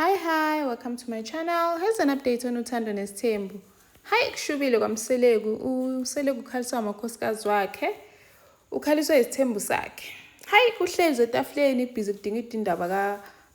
Hi, welcome to my channel. Here's an update on uThando Nesithembu. Hi, kushubile kwaMseleku. uSeleku ukhaliswa amakhosikazi wakhe. Ukhaliswa isithembu sakhe. Hi, uhlezi etafuleni busy kudinga indaba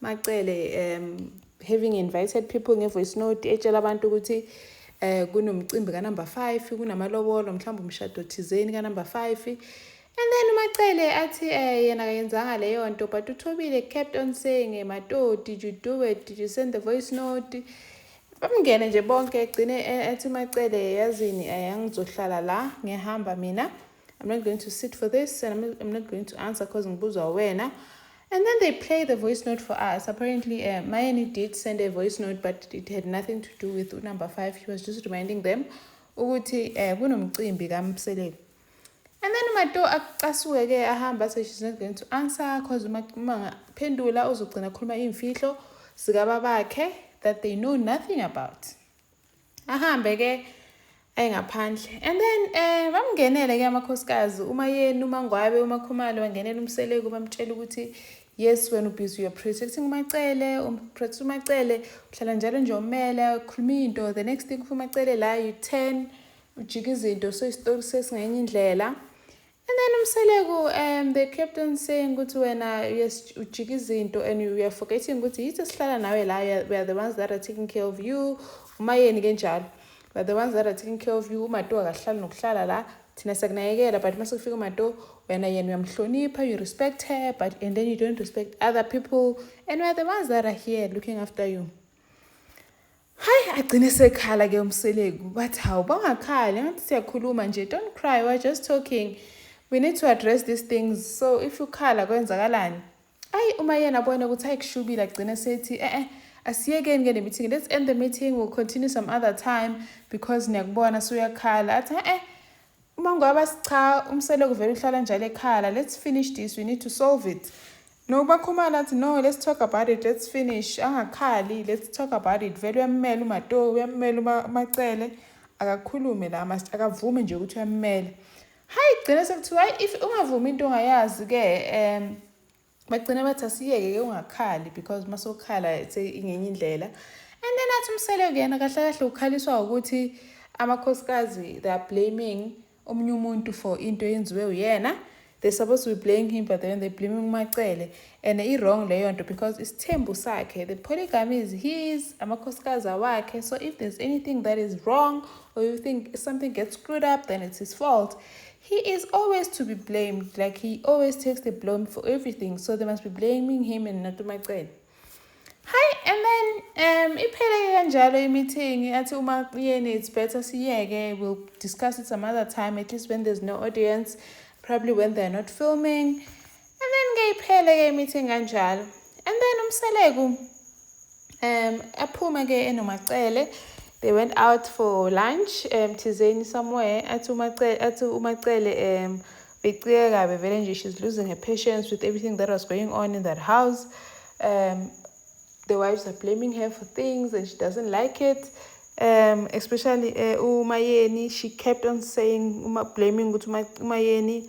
kaMacele having invited people ngevoice note etshela abantu ukuthi kunomcimbi ka number 5, kunamalobolo mhlawumbe umshado thizeni ka number 5. And then uMacele athi yena akayenzanga leyo nto, but uThobile kept on saying, Mato, did you do it? Did you send the voice note? Bamngene nje bonke egcine ethi uMacele yazini angizohlala la ngihamba mina. I'm not going to sit for this and I'm not going to answer because ngibuzwa wena. And then they play the voice note for us. Apparently, Mayeni did send a voice note, but it had nothing to do with number 5. He was just reminding them ukuthi kunomcimbi kaMseleku. And then uMato acasuke ke ahamba say she's not going to answer because uma ngaphendula uzogcina khuluma imfihlo sikababakhe that they know nothing about. Ahambe ke ayengaphandle. And then bamngenele ke amakhosikazi uMayeni uMangwabe uMakhumalo bangenela uMseleku bamtshela ukuthi yes wena ubusy you're protecting uMacele protect uMacele uhlala njalo nje umele ukhuluma into the next thing uMacele la you 10 ujika izinto so isitori sesingenye indlela. And then uMseleku they kept on saying ukuthi wena yes ujika izinto and we are forgetting ukuthi yithi sihlala nawe la we are the ones that are taking care of you. Umayeni ke njalo we are the ones that are taking care of you. uMato akahlali nokuhlala la thina siyakunakekela but mase kufika uMato wena yena uyamhlonipha you respect her and then you don't respect other people and we are the ones that are here looking after you. Hi, agcine sekhala ke uMseleku but how bangakhali ngathi siyakhuluma nje don't cry we're just talking. We need to address these things. So if you khala kwenzakalani? Umayena abone ukuthi ayikushubile agcina sethi asiyekeni ke le meeting. Let's end the meeting. We'll continue some other time because niyakubona suyakhala. Athi Mangwaba cha uMseleku vele uhlala njalo ekhala. Let's finish this. We need to solve it. No bakhumana athi no, let's talk about it. Let's finish. Angakhali, let's talk about it. Vele uyamela uMato, uyamela uMacele akakhulume la akavume nje ukuthi uyamela. Hi, gcina sekuthiwa if ungavumi into ongayazi ke bagcina bathi asiyeke ke ungakhali because masokhala ingenye indlela. And then athi uMseleku yena kahle kahle ukhaliswa ukuthi amakhosikazi they are blaming omunye umuntu for into yenziwe uyena. They're supposed to be blaming him but then they're blaming uMacele and wrong leyo nto because isithembu sakhe. The polygamy is his, amakhosikazi awakhe. So if there's anything that is wrong or you think something gets screwed up then it's his fault. He is always to be blamed, like he always takes the blame for everything. So they must be blaming him and not uMacele. Hi, and then iphele kanjalo imeeting athi uMayeni it's better siyeke, we'll discuss it some other time, at least when there's no audience, probably when they're not filming. And then iphele ke meeting kanjalo. And then uMseleku aphume ke enoMacele. They went out for lunch thizeni somewhere. Athi uMacele becike kabi vele nje she's losing her patience with everything that was going on in that house. The wives are blaming her for things and she doesn't like it. Especially uMayeni, she kept on saying blaming uMayeni.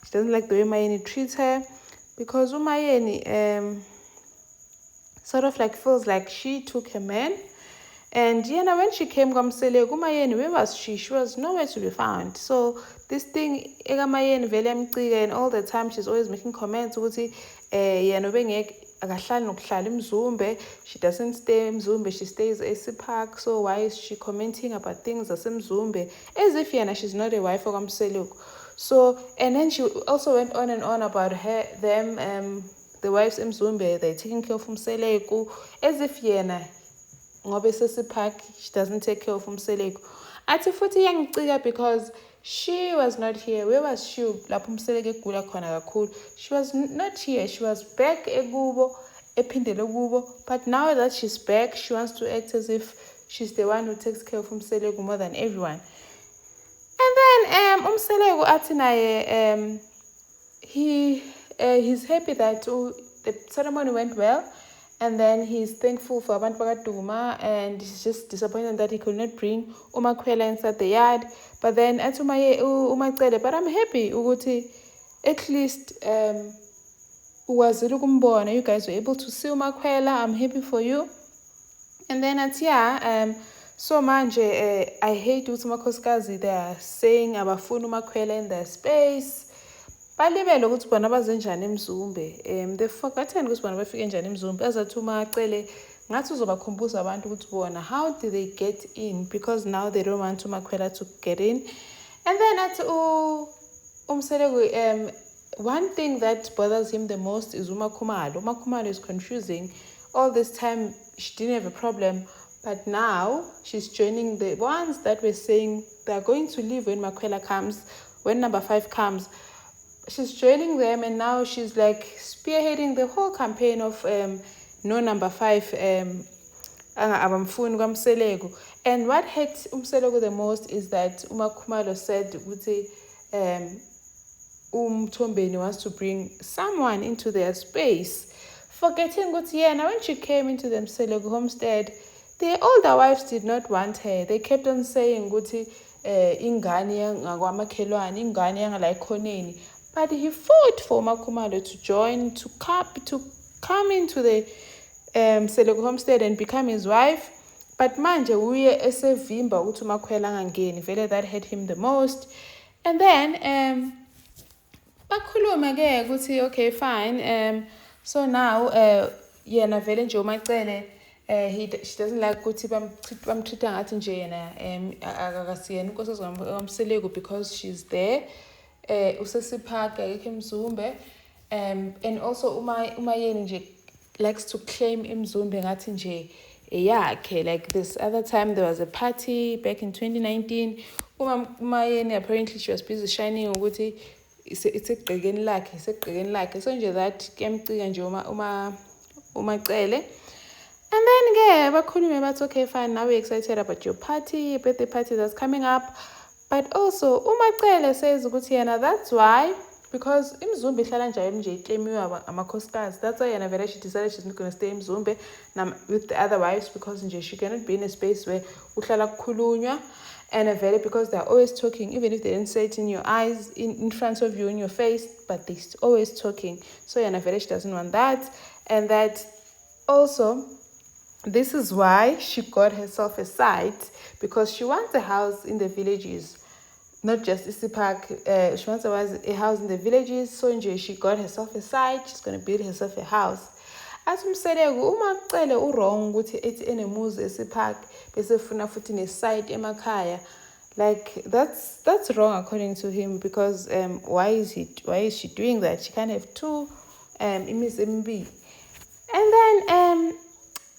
She doesn't like the way Mayeni treats her because uMayeni sort of like feels like she took her man. And when she came kaMseleku, uMayeni, where was she? She was nowhere to be found. So this thing, Mayeni vele amcike, and all the time she's always making comments ukuthi yena ubengeke akahlali nokuhlala eMzumbe. She doesn't stay eMzumbe, she stays AC Park. So why is she commenting about things zaseMzumbe as if she's not a wife of kaMseleku? So and then she also went on and on about them the wives eMzumbe, they're taking care of uMseleku as if ngobe sesipark she doesn't take care of uMseleku. Athi futhi yangicika because she was not here. Where was she lapho uMseleku egula khona kakhulu? She was not here. She was back ekubo ephindele kubo, but now that she's back she wants to act as if she's the one who takes care of uMseleku more than everyone. And then uMseleku athi naye he's happy that the ceremony went well. And then he's thankful for abantu bakaDuma and he's just disappointed that he could not bring uMakhwela inside the yard. But then athi uMacele, but I'm happy ukuthi at least ukwazile ukumbona, you guys were able to see uMakhwela. I'm happy for you. And then at so manje I hate ukuthi amakhosikazi they are saying abafuna umakhwela in their space. Balibele ukuthi bona baze njani eMzumbe. They've forgotten ukuthi bona bafike njani eMzumbe. Azathi umacele ngathi uzobakhumbuza abantu ukuthi bona how did they get in, because now they don't want umakhwela to get in. And then at Umselegu, one thing that bothers him the most is uMakhumalo. uMakhumalo is confusing. All this time she didn't have a problem, but now she's joining the ones that were saying they're going to leave when Makhwela comes, when number 5 comes. She's joining them, and now she's like spearheading the whole campaign of no number 5 abamfuni kwaMselegu. And what hurt Umselegu the most is that uMakhumalo said ukuthi Mthombeni wants to bring someone into their space, forgetting ukuthi yena when she came into the Mselegu homestead, the older wives did not want her. They kept on saying ukuthi ingane ngakwamakhelwane, ingane yangala ekhoneni. But he fought for Makhumalo to join, to come into the Mselegu homestead and become his wife. But manje uye esevimba ukuthi uMakhwela angangeni. Vele that hurt him the most. And then bakhuluma ke ukuthi okay fine, so now yena vele nje uMacele she doesn't like ukuthi bamtreata ngathi nje yena akasiyena inkosikazi kaMselegu because she's there. Usesiphaka ekhe eMzumbe, and also uMayeni nje likes to claim eMzumbe ngathi nje yakhe. Like this other time there was a party back in 2019. Umayeni apparently she was busy shining ukuthi isegqekeni lakhe so nje that kuyamcika nje uMacele. And then bakhulume bathi okay fine, now we're excited about your birthday party that's coming up. But also uMacele says ukuthi yena that's why, because iMzumbe ihlala nje iclaimiwe amakhosikazi. That's why yena vele she decided she's not going to stay in Mzumbe with the other wives, because nje she cannot be in a space where uhlala kukhulunywa. And vele because they're always talking, even if they didn't say it in your eyes, in front of you, in your face, but they're always talking. So yena vele she doesn't want that. And that also, this is why she got herself a site, because she wants a house in the villages, not just Isipark. She wants a house in the villages. So nje she got herself a site. She's going to build herself a house. As Umselegu uMacele wrong ukuthi ethi enemuzi eSipark bese funa futhi nesite emakhaya. Like that's wrong according to him, because why is she doing that? She can't have two imizi emibili. And then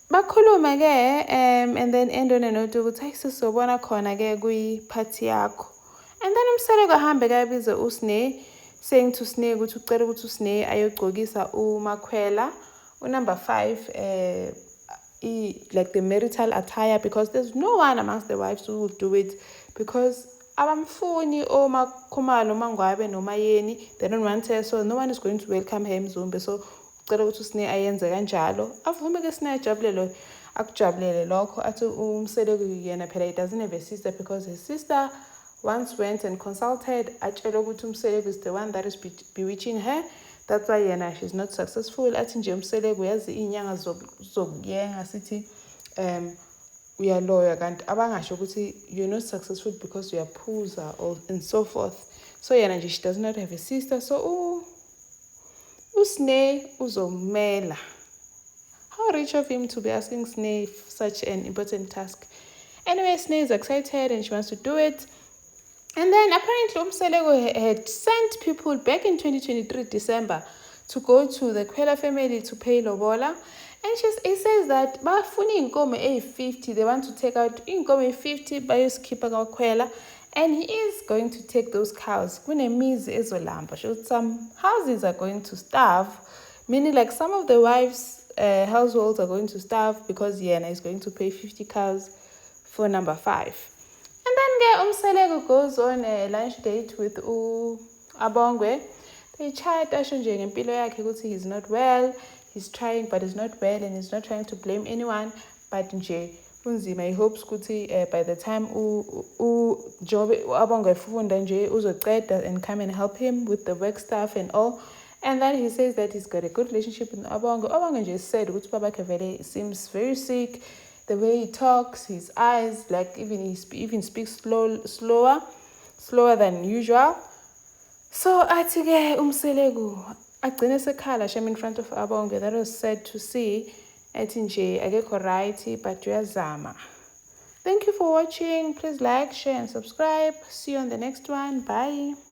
bakhuluma ke and then end on a note ukuthi hayi sizobona khona ke kuyi party yakho. And then Umselegu ahambe kabiza uSne, saying to Sne ukuthi ucela ukuthi uSne ayogcokisa uMakhwela number 5 like the marital attire, because there's no one amongst the wives who will do it, because abamfuni oMakhumalo Mangwabe noMayeni, they don't want her, so no one is going to welcome her eMzumbe. So ucela ukuthi uSne ayenze kanjalo. Avume ke Sne ajabulele akujabulele lokho. Athi uMselegu yena phela he doesn't have a sister, because his sister once went and consulted atshela ukuthi uMselegu is the one that is bewitching her. That's why yena she's not successful. Athi nje uMselegu yazi inyanga zokuyenga sithi uyaloya kanti abangasho ukuthi you're not successful because you are phuza or and so forth. So yena nje she does not have a sister, so uSne uzomela. How rich of him to be asking Sne such an important task. Anyway, Sne is excited and she wants to do it. And then apparently Umselegu had sent people back in 2023 December to go to the Khwela family to pay lobola. And he says that bafuni inkomo A50, they want to take out inkomo A50 bayoskipha kaKhwela, and he is going to take those cows. Kunemizi ezolamba. Some houses are going to starve, meaning like some of the wives' households are going to starve because Yena is going to pay 50 cows for number 5. And then Umselegu goes on a lunch date with Abongwe. They chat nje ngempilo yakhe ukuthi he's not well, he's trying but he's not well, and he's not trying to blame anyone, but nje unzima. He hopes ukuthi by the time Jobe Abongwe funda nje uzoceda and come and help him with the work stuff and all. And then he says that he's got a good relationship with Abongwe. Abongwe nje said ukuthi babakhe vele seems very sick, the way he talks, his eyes, like he even speaks slower than usual. So athi-ke uMseleku agcine sekhala shem in front of Abonge. That was sad to see. Ethi nje akekho right, but uyazama. Thank you for watching. Please like, share and subscribe. See you on the next one. Bye.